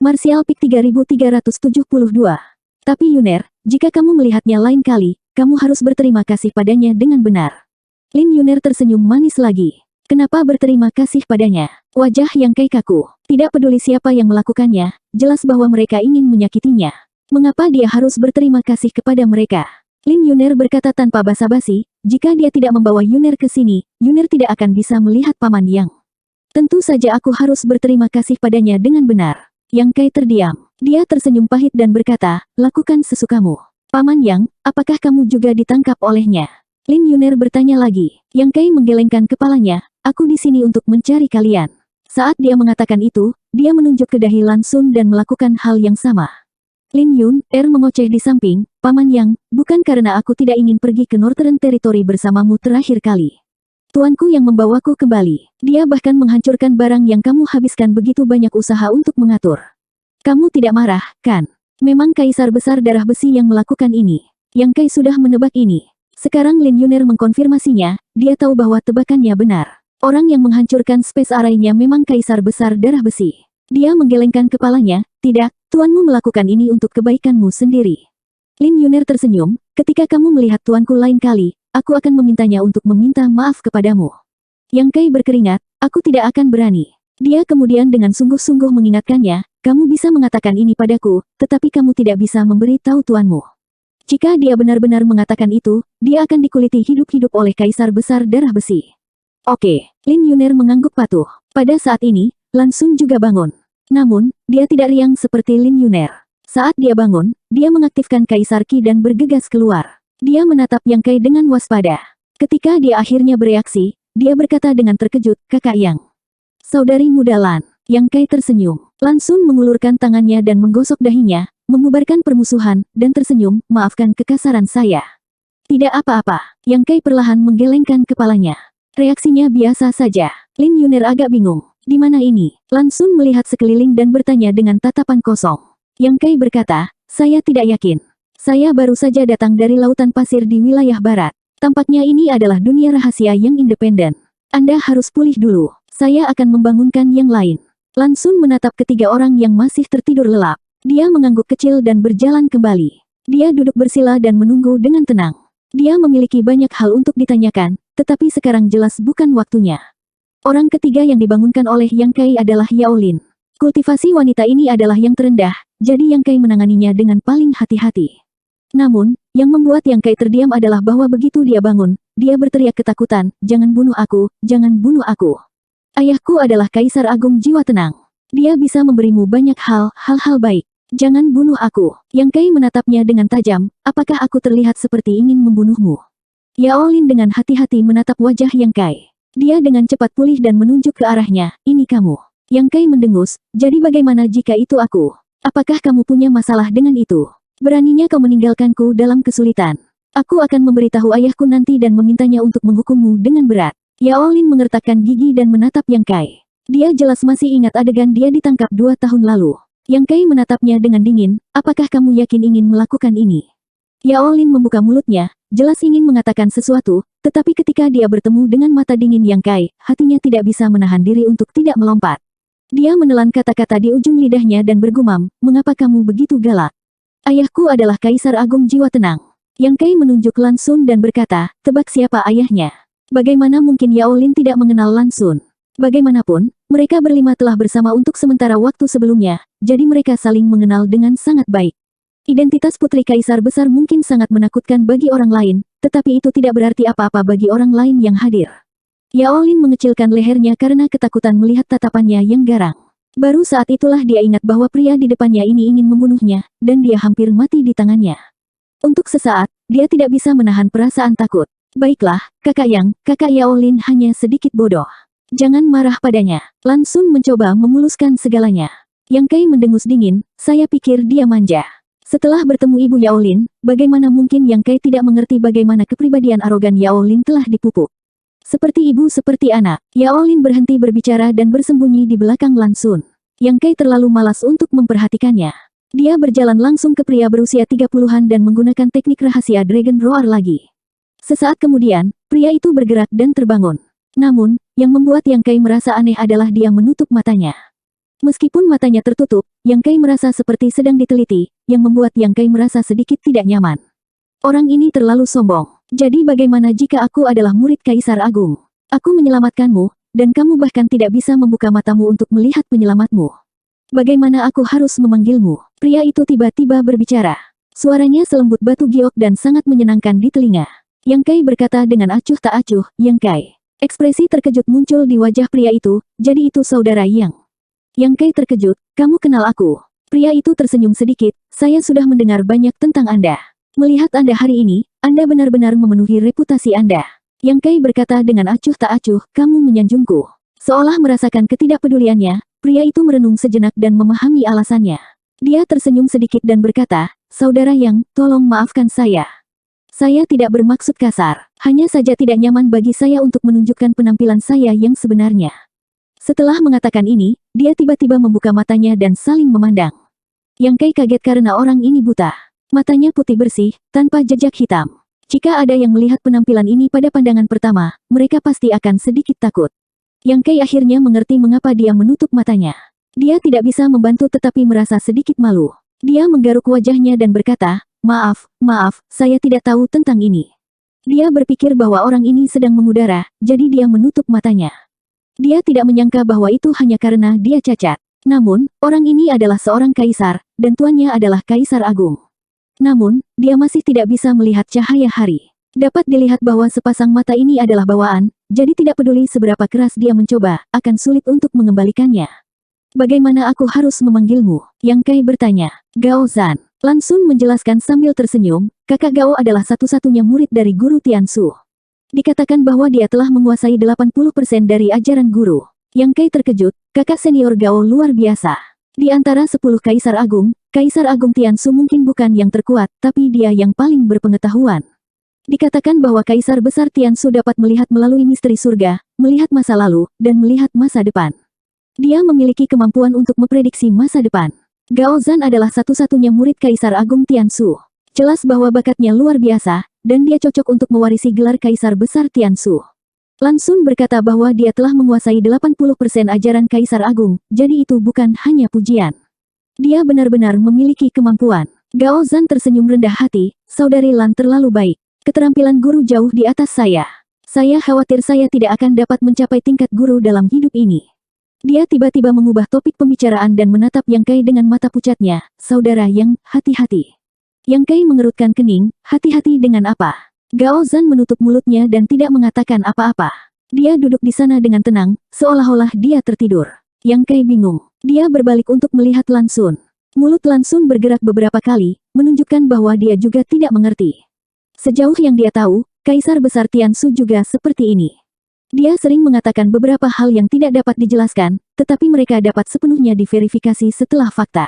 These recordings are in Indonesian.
Martial Peak 3372. Tapi Yuner, jika kamu melihatnya lain kali, kamu harus berterima kasih padanya dengan benar. Lin Yuner tersenyum manis lagi. Kenapa berterima kasih padanya? Wajah Yang Kai kaku. Tidak peduli siapa yang melakukannya, jelas bahwa mereka ingin menyakitinya. Mengapa dia harus berterima kasih kepada mereka? Lin Yuner berkata tanpa basa-basi, jika dia tidak membawa Yuner ke sini, Yuner tidak akan bisa melihat Paman Yang. Tentu saja aku harus berterima kasih padanya dengan benar. Yang Kai terdiam. Dia tersenyum pahit dan berkata, lakukan sesukamu. Paman Yang, apakah kamu juga ditangkap olehnya? Lin Yuner bertanya lagi. Yang Kai menggelengkan kepalanya, aku di sini untuk mencari kalian. Saat dia mengatakan itu, dia menunjuk ke dahi Lan Xun dan melakukan hal yang sama. Lin Yun, mengoceh di samping, Paman Yang, bukan karena aku tidak ingin pergi ke Northern Territory bersamamu terakhir kali. Tuanku yang membawaku kembali. Dia bahkan menghancurkan barang yang kamu habiskan begitu banyak usaha untuk mengatur. Kamu tidak marah, kan? Memang Kaisar Besar Darah Besi yang melakukan ini. Yang Kai sudah menebak ini. Sekarang Lin Yuner mengkonfirmasinya, dia tahu bahwa tebakannya benar. Orang yang menghancurkan Space Array-nya memang Kaisar Besar Darah Besi. Dia menggelengkan kepalanya, tidak, tuanmu melakukan ini untuk kebaikanmu sendiri. Lin Yuner tersenyum, ketika kamu melihat tuanku lain kali, aku akan memintanya untuk meminta maaf kepadamu. Yang Kai berkeringat, aku tidak akan berani. Dia kemudian dengan sungguh-sungguh mengingatkannya, kamu bisa mengatakan ini padaku, tetapi kamu tidak bisa memberi tahu tuanmu. Jika dia benar-benar mengatakan itu, dia akan dikuliti hidup-hidup oleh Kaisar Besar Darah Besi. Oke, Lin Yuner mengangguk patuh. Pada saat ini, Lan Xun juga bangun. Namun, dia tidak riang seperti Lin Yuner. Saat dia bangun, dia mengaktifkan Kaisar Qi dan bergegas keluar. Dia menatap Yang Kai dengan waspada. Ketika dia akhirnya bereaksi, dia berkata dengan terkejut, Kakak Yang. Saudari muda Lan. Yang Kai tersenyum. Lan Xun mengulurkan tangannya dan menggosok dahinya, membubarkan permusuhan, dan tersenyum, maafkan kekasaran saya. Tidak apa-apa. Yang Kai perlahan menggelengkan kepalanya. Reaksinya biasa saja. Lin Yuner agak bingung. Di mana ini? Lan Xun melihat sekeliling dan bertanya dengan tatapan kosong. Yang Kai berkata, saya tidak yakin. Saya baru saja datang dari lautan pasir di wilayah barat. Tampaknya ini adalah dunia rahasia yang independen. Anda harus pulih dulu. Saya akan membangunkan yang lain. Lan Xun menatap ketiga orang yang masih tertidur lelap. Dia mengangguk kecil dan berjalan kembali. Dia duduk bersila dan menunggu dengan tenang. Dia memiliki banyak hal untuk ditanyakan, tetapi sekarang jelas bukan waktunya. Orang ketiga yang dibangunkan oleh Yang Kai adalah Yao Lin. Kultivasi wanita ini adalah yang terendah, jadi Yang Kai menanganinya dengan paling hati-hati. Namun, yang membuat Yang Kai terdiam adalah bahwa begitu dia bangun, dia berteriak ketakutan, jangan bunuh aku, jangan bunuh aku. Ayahku adalah Kaisar Agung Jiwa Tenang. Dia bisa memberimu banyak hal-hal baik. Jangan bunuh aku. Yang Kai menatapnya dengan tajam, apakah aku terlihat seperti ingin membunuhmu? Yao Lin dengan hati-hati menatap wajah Yang Kai. Dia dengan cepat pulih dan menunjuk ke arahnya, ini kamu. Yang Kai mendengus, jadi bagaimana jika itu aku? Apakah kamu punya masalah dengan itu? Beraninya kau meninggalkanku dalam kesulitan. Aku akan memberitahu ayahku nanti dan memintanya untuk menghukummu dengan berat. Yao Lin mengertakkan gigi dan menatap Yang Kai. Dia jelas masih ingat adegan dia ditangkap 2 tahun lalu. Yang Kai menatapnya dengan dingin, apakah kamu yakin ingin melakukan ini? Yao Lin membuka mulutnya, jelas ingin mengatakan sesuatu, tetapi ketika dia bertemu dengan mata dingin Yang Kai, hatinya tidak bisa menahan diri untuk tidak melompat. Dia menelan kata-kata di ujung lidahnya dan bergumam, mengapa kamu begitu galak? Ayahku adalah Kaisar Agung Jiwa Tenang. Yang Kai menunjuk Lan Xun dan berkata, tebak siapa ayahnya? Bagaimana mungkin Yao Lin tidak mengenal Lan Xun? Bagaimanapun, mereka berlima telah bersama untuk sementara waktu sebelumnya, jadi mereka saling mengenal dengan sangat baik. Identitas Putri Kaisar Besar mungkin sangat menakutkan bagi orang lain, tetapi itu tidak berarti apa-apa bagi orang lain yang hadir. Yao Lin mengecilkan lehernya karena ketakutan melihat tatapannya yang garang. Baru saat itulah dia ingat bahwa pria di depannya ini ingin membunuhnya, dan dia hampir mati di tangannya. Untuk sesaat, dia tidak bisa menahan perasaan takut. Baiklah, kakak Yang, kakak Yao Lin hanya sedikit bodoh. Jangan marah padanya. Lan Xun mencoba memuluskan segalanya. Yang Kai mendengus dingin, saya pikir dia manja. Setelah bertemu Ibu Yao Lin, bagaimana mungkin Yang Kai tidak mengerti bagaimana kepribadian arogan Yao Lin telah dipupuk. Seperti ibu seperti anak, Yao Lin berhenti berbicara dan bersembunyi di belakang Lan Xun. Yang Kai terlalu malas untuk memperhatikannya. Dia berjalan langsung ke pria berusia 30-an dan menggunakan teknik rahasia Dragon Roar lagi. Sesaat kemudian, pria itu bergerak dan terbangun. Namun, yang membuat Yang Kai merasa aneh adalah dia menutup matanya. Meskipun matanya tertutup, Yang Kai merasa seperti sedang diteliti, yang membuat Yang Kai merasa sedikit tidak nyaman. Orang ini terlalu sombong. Jadi bagaimana jika aku adalah murid Kaisar Agung? Aku menyelamatkanmu, dan kamu bahkan tidak bisa membuka matamu untuk melihat penyelamatmu. Bagaimana aku harus memanggilmu? Pria itu tiba-tiba berbicara. Suaranya selembut batu giok dan sangat menyenangkan di telinga. Yang Kai berkata dengan acuh tak acuh, Yang Kai. Ekspresi terkejut muncul di wajah pria itu, jadi itu saudara Yang. Yang Kai terkejut, kamu kenal aku. Pria itu tersenyum sedikit, saya sudah mendengar banyak tentang Anda. Melihat Anda hari ini, Anda benar-benar memenuhi reputasi Anda. Yang Kai berkata dengan acuh tak acuh, kamu menyanjungku. Seolah merasakan ketidakpeduliannya, pria itu merenung sejenak dan memahami alasannya. Dia tersenyum sedikit dan berkata, saudara Yang, tolong maafkan saya. Saya tidak bermaksud kasar, hanya saja tidak nyaman bagi saya untuk menunjukkan penampilan saya yang sebenarnya. Setelah mengatakan ini, dia tiba-tiba membuka matanya dan saling memandang. Yang Kai kaget karena orang ini buta. Matanya putih bersih, tanpa jejak hitam. Jika ada yang melihat penampilan ini pada pandangan pertama, mereka pasti akan sedikit takut. Yang Kai akhirnya mengerti mengapa dia menutup matanya. Dia tidak bisa membantu tetapi merasa sedikit malu. Dia menggaruk wajahnya dan berkata, maaf, saya tidak tahu tentang ini. Dia berpikir bahwa orang ini sedang mengudara, jadi dia menutup matanya. Dia tidak menyangka bahwa itu hanya karena dia cacat. Namun, orang ini adalah seorang kaisar, dan tuannya adalah Kaisar Agung. Namun, dia masih tidak bisa melihat cahaya hari. Dapat dilihat bahwa sepasang mata ini adalah bawaan, jadi tidak peduli seberapa keras dia mencoba, akan sulit untuk mengembalikannya. Bagaimana aku harus memanggilmu? Yang Kai bertanya. Gao Zhan. Lan Xun menjelaskan sambil tersenyum, kakak Gao adalah satu-satunya murid dari guru Tiansu. Dikatakan bahwa dia telah menguasai 80% dari ajaran guru. Yang Kai terkejut, kakak senior Gao luar biasa. Di antara 10 Kaisar Agung Tiansu mungkin bukan yang terkuat, tapi dia yang paling berpengetahuan. Dikatakan bahwa Kaisar Besar Tiansu dapat melihat melalui misteri surga, melihat masa lalu, dan melihat masa depan. Dia memiliki kemampuan untuk memprediksi masa depan. Gao Zhan adalah satu-satunya murid Kaisar Agung Tiansu. Jelas bahwa bakatnya luar biasa, dan dia cocok untuk mewarisi gelar Kaisar Besar Tiansu. Lan Xun berkata bahwa dia telah menguasai 80% ajaran Kaisar Agung, jadi itu bukan hanya pujian. Dia benar-benar memiliki kemampuan. Gao Zhan tersenyum rendah hati, saudari Lan terlalu baik. Keterampilan guru jauh di atas saya. Saya khawatir saya tidak akan dapat mencapai tingkat guru dalam hidup ini. Dia tiba-tiba mengubah topik pembicaraan dan menatap Yang Kai dengan mata pucatnya, saudara Yang, hati-hati. Yang Kai mengerutkan kening, hati-hati dengan apa? Gao Zhan menutup mulutnya dan tidak mengatakan apa-apa. Dia duduk di sana dengan tenang, seolah-olah dia tertidur. Yang Kai bingung. Dia berbalik untuk melihat Lan Xun. Mulut Lan Xun bergerak beberapa kali, menunjukkan bahwa dia juga tidak mengerti. Sejauh yang dia tahu, Kaisar Besar Tiansu juga seperti ini. Dia sering mengatakan beberapa hal yang tidak dapat dijelaskan, tetapi mereka dapat sepenuhnya diverifikasi setelah fakta.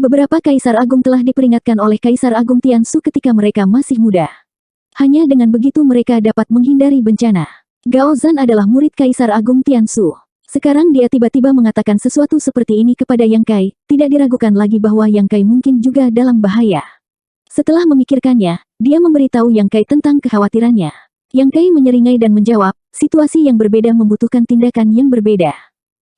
Beberapa Kaisar Agung telah diperingatkan oleh Kaisar Agung Tiansu ketika mereka masih muda. Hanya dengan begitu mereka dapat menghindari bencana. Gao Zhan adalah murid Kaisar Agung Tiansu. Sekarang dia tiba-tiba mengatakan sesuatu seperti ini kepada Yang Kai, tidak diragukan lagi bahwa Yang Kai mungkin juga dalam bahaya. Setelah memikirkannya, dia memberitahu Yang Kai tentang kekhawatirannya. Yang Kai menyeringai dan menjawab, situasi yang berbeda membutuhkan tindakan yang berbeda.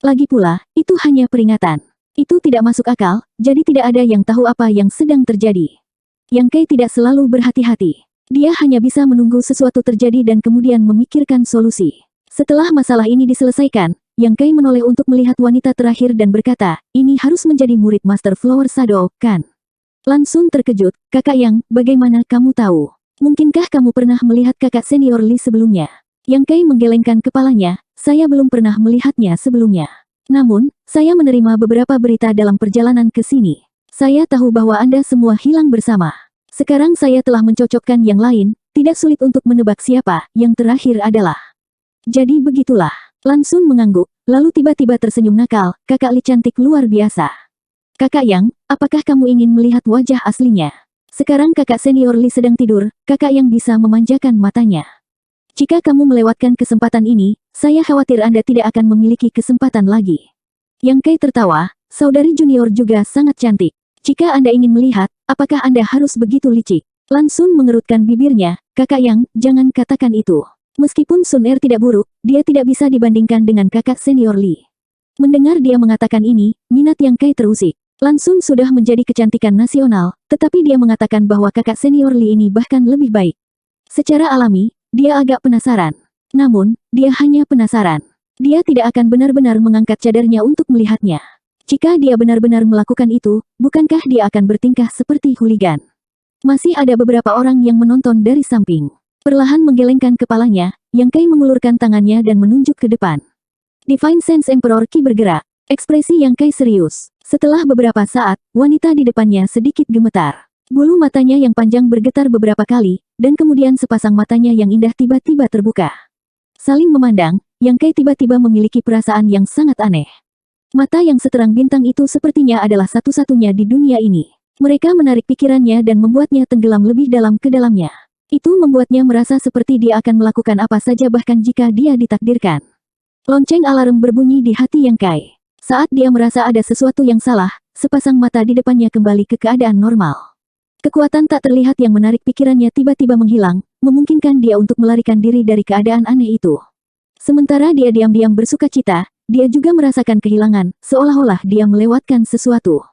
Lagi pula, itu hanya peringatan. Itu tidak masuk akal, jadi tidak ada yang tahu apa yang sedang terjadi. Yang Kai tidak selalu berhati-hati. Dia hanya bisa menunggu sesuatu terjadi dan kemudian memikirkan solusi. Setelah masalah ini diselesaikan, Yang Kai menoleh untuk melihat wanita terakhir dan berkata, ini harus menjadi murid Master Flower Shadow, kan? Lan Xun terkejut, kakak Yang, bagaimana kamu tahu? Mungkinkah kamu pernah melihat kakak senior Li sebelumnya? Yang Kai menggelengkan kepalanya, saya belum pernah melihatnya sebelumnya. Namun, saya menerima beberapa berita dalam perjalanan ke sini. Saya tahu bahwa Anda semua hilang bersama. Sekarang saya telah mencocokkan yang lain, tidak sulit untuk menebak siapa, yang terakhir adalah. Jadi begitulah. Lan Xun mengangguk, lalu tiba-tiba tersenyum nakal, kakak Li cantik luar biasa. Kakak Yang, apakah kamu ingin melihat wajah aslinya? Sekarang kakak senior Li sedang tidur, kakak Yang bisa memanjakan matanya. Jika kamu melewatkan kesempatan ini, saya khawatir Anda tidak akan memiliki kesempatan lagi. Yang Kai tertawa, saudari junior juga sangat cantik. Jika Anda ingin melihat, apakah Anda harus begitu licik? Lan Xun mengerutkan bibirnya, kakak Yang, jangan katakan itu. Meskipun Sun Er tidak buruk, dia tidak bisa dibandingkan dengan kakak senior Li. Mendengar dia mengatakan ini, minat Yang Kai terusik. Lan Sun sudah menjadi kecantikan nasional, tetapi dia mengatakan bahwa kakak senior Li ini bahkan lebih baik. Secara alami, dia agak penasaran. Namun, dia hanya penasaran. Dia tidak akan benar-benar mengangkat cadarnya untuk melihatnya. Jika dia benar-benar melakukan itu, bukankah dia akan bertingkah seperti hooligan? Masih ada beberapa orang yang menonton dari samping. Perlahan menggelengkan kepalanya, Yang Kai mengulurkan tangannya dan menunjuk ke depan. Divine Sense Emperor Qi bergerak. Ekspresi Yang Kai serius. Setelah beberapa saat, wanita di depannya sedikit gemetar. Bulu matanya yang panjang bergetar beberapa kali, dan kemudian sepasang matanya yang indah tiba-tiba terbuka. Saling memandang, Yang Kai tiba-tiba memiliki perasaan yang sangat aneh. Mata yang seterang bintang itu sepertinya adalah satu-satunya di dunia ini. Mereka menarik pikirannya dan membuatnya tenggelam lebih dalam ke dalamnya. Itu membuatnya merasa seperti dia akan melakukan apa saja bahkan jika dia ditakdirkan. Lonceng alarm berbunyi di hati Yang Kai. Saat dia merasa ada sesuatu yang salah, sepasang mata di depannya kembali ke keadaan normal. Kekuatan tak terlihat yang menarik pikirannya tiba-tiba menghilang, memungkinkan dia untuk melarikan diri dari keadaan aneh itu. Sementara dia diam-diam bersukacita, dia juga merasakan kehilangan, seolah-olah dia melewatkan sesuatu.